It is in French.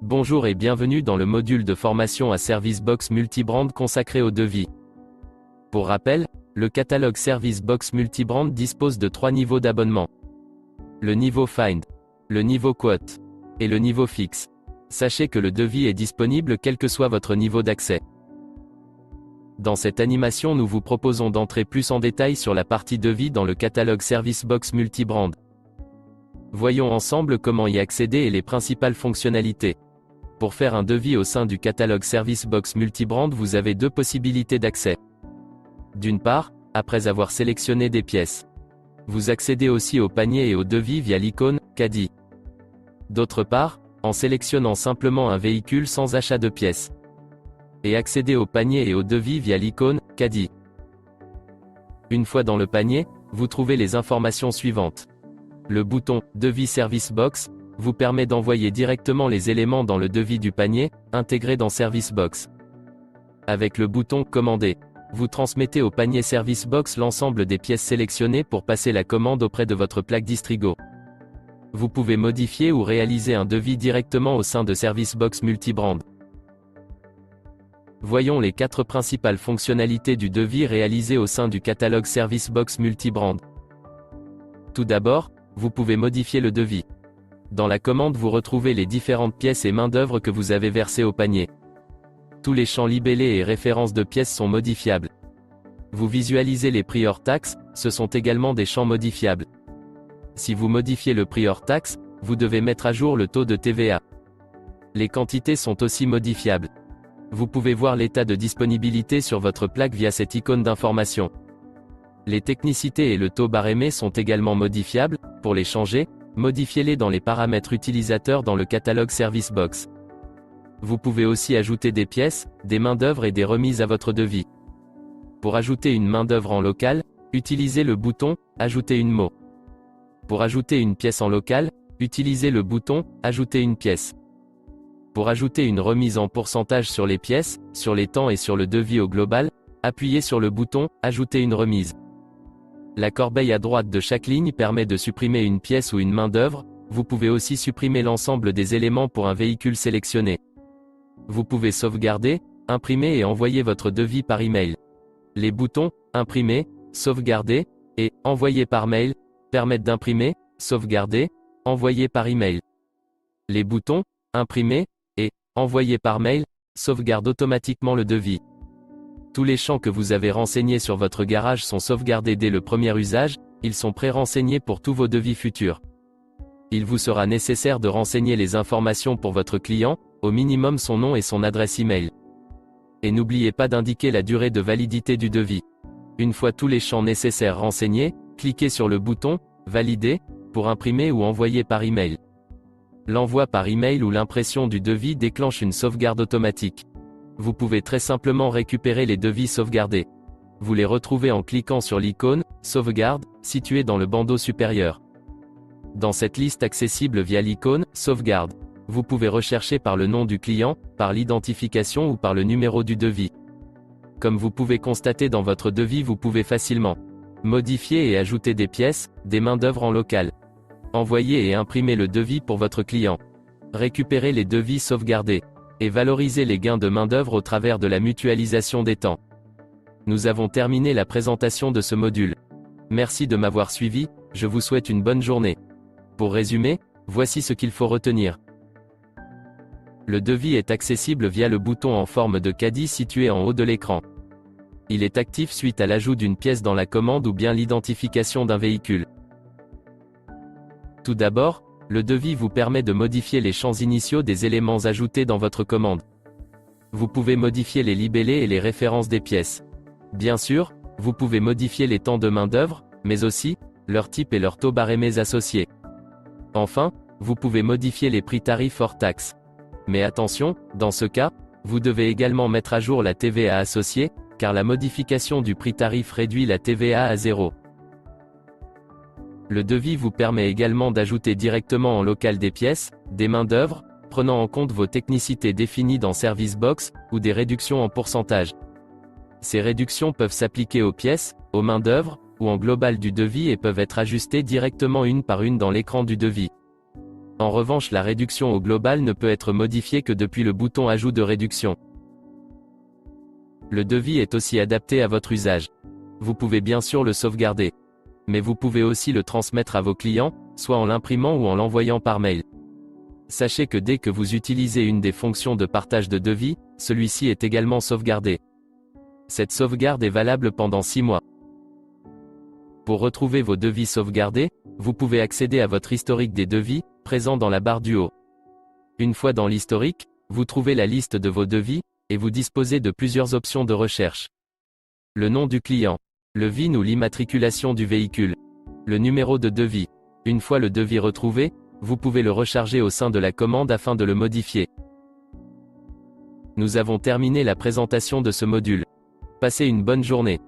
Bonjour et bienvenue dans le module de formation à Servicebox Multibrand consacré au devis. Pour rappel, le catalogue Servicebox Multibrand dispose de 3 niveaux d'abonnement. Le niveau Find, le niveau Quote et le niveau Fixe. Sachez que le devis est disponible quel que soit votre niveau d'accès. Dans cette animation, nous vous proposons d'entrer plus en détail sur la partie devis dans le catalogue Servicebox Multibrand. Voyons ensemble comment y accéder et les principales fonctionnalités. Pour faire un devis au sein du catalogue Servicebox Multibrand, vous avez deux possibilités d'accès. D'une part, après avoir sélectionné des pièces, vous accédez aussi au panier et au devis via l'icône « Caddie ». D'autre part, en sélectionnant simplement un véhicule sans achat de pièces. Et accédez au panier et au devis via l'icône « Caddie ». Une fois dans le panier, vous trouvez les informations suivantes. Le bouton « Devis Servicebox » vous permet d'envoyer directement les éléments dans le devis du panier, intégré dans Servicebox. Avec le bouton « Commander », vous transmettez au panier Servicebox l'ensemble des pièces sélectionnées pour passer la commande auprès de votre plaque Distrigo. Vous pouvez modifier ou réaliser un devis directement au sein de Servicebox Multibrand. Voyons les 4 principales fonctionnalités du devis réalisé au sein du catalogue Servicebox Multibrand. Tout d'abord, vous pouvez modifier le devis. Dans la commande, vous retrouvez les différentes pièces et main-d'œuvre que vous avez versées au panier. Tous les champs libellés et références de pièces sont modifiables. Vous visualisez les prix hors taxe, ce sont également des champs modifiables. Si vous modifiez le prix hors taxe, vous devez mettre à jour le taux de TVA. Les quantités sont aussi modifiables. Vous pouvez voir l'état de disponibilité sur votre plaque via cette icône d'information. Les technicités et le taux barémé sont également modifiables. Pour les changer, modifiez-les dans les paramètres utilisateurs dans le catalogue Servicebox. Vous pouvez aussi ajouter des pièces, des main-d'œuvre et des remises à votre devis. Pour ajouter une main-d'œuvre en local, utilisez le bouton « Ajouter une mot ». Pour ajouter une pièce en local, utilisez le bouton « Ajouter une pièce ». Pour ajouter une remise en pourcentage sur les pièces, sur les temps et sur le devis au global, appuyez sur le bouton « Ajouter une remise ». La corbeille à droite de chaque ligne permet de supprimer une pièce ou une main-d'œuvre. Vous pouvez aussi supprimer l'ensemble des éléments pour un véhicule sélectionné. Vous pouvez sauvegarder, imprimer et envoyer votre devis par email. Les boutons « Imprimer »,« Sauvegarder » et « Envoyer par mail » permettent d'imprimer, sauvegarder, envoyer par email. Les boutons « Imprimer » et « Envoyer par mail » sauvegardent automatiquement le devis. Tous les champs que vous avez renseignés sur votre garage sont sauvegardés dès le premier usage, ils sont pré-renseignés pour tous vos devis futurs. Il vous sera nécessaire de renseigner les informations pour votre client, au minimum son nom et son adresse email. Et n'oubliez pas d'indiquer la durée de validité du devis. Une fois tous les champs nécessaires renseignés, cliquez sur le bouton « Valider » pour imprimer ou envoyer par email. L'envoi par email ou l'impression du devis déclenche une sauvegarde automatique. Vous pouvez très simplement récupérer les devis sauvegardés. Vous les retrouvez en cliquant sur l'icône « Sauvegarde » située dans le bandeau supérieur. Dans cette liste accessible via l'icône « Sauvegarde », vous pouvez rechercher par le nom du client, par l'identification ou par le numéro du devis. Comme vous pouvez constater dans votre devis, vous pouvez facilement modifier et ajouter des pièces, des main-d'œuvre en local. Envoyer et imprimer le devis pour votre client. Récupérer les devis sauvegardés. Et valoriser les gains de main-d'œuvre au travers de la mutualisation des temps. Nous avons terminé la présentation de ce module. Merci de m'avoir suivi, je vous souhaite une bonne journée. Pour résumer, voici ce qu'il faut retenir. Le devis est accessible via le bouton en forme de caddie situé en haut de l'écran. Il est actif suite à l'ajout d'une pièce dans la commande ou bien l'identification d'un véhicule. Tout d'abord, le devis vous permet de modifier les champs initiaux des éléments ajoutés dans votre commande. Vous pouvez modifier les libellés et les références des pièces. Bien sûr, vous pouvez modifier les temps de main-d'œuvre, mais aussi leur type et leur taux barémés associés. Enfin, vous pouvez modifier les prix tarifs hors taxe. Mais attention, dans ce cas, vous devez également mettre à jour la TVA associée, car la modification du prix tarif réduit la TVA à 0. Le devis vous permet également d'ajouter directement en local des pièces, des main-d'œuvre, prenant en compte vos technicités définies dans Servicebox, ou des réductions en pourcentage. Ces réductions peuvent s'appliquer aux pièces, aux main-d'œuvre, ou en global du devis et peuvent être ajustées directement une par une dans l'écran du devis. En revanche, la réduction au global ne peut être modifiée que depuis le bouton Ajout de réduction. Le devis est aussi adapté à votre usage. Vous pouvez bien sûr le sauvegarder. Mais vous pouvez aussi le transmettre à vos clients, soit en l'imprimant ou en l'envoyant par mail. Sachez que dès que vous utilisez une des fonctions de partage de devis, celui-ci est également sauvegardé. Cette sauvegarde est valable pendant 6 mois. Pour retrouver vos devis sauvegardés, vous pouvez accéder à votre historique des devis, présent dans la barre du haut. Une fois dans l'historique, vous trouvez la liste de vos devis, et vous disposez de plusieurs options de recherche. Le nom du client, le VIN ou l'immatriculation du véhicule, le numéro de devis. Une fois le devis retrouvé, vous pouvez le recharger au sein de la commande afin de le modifier. Nous avons terminé la présentation de ce module. Passez une bonne journée.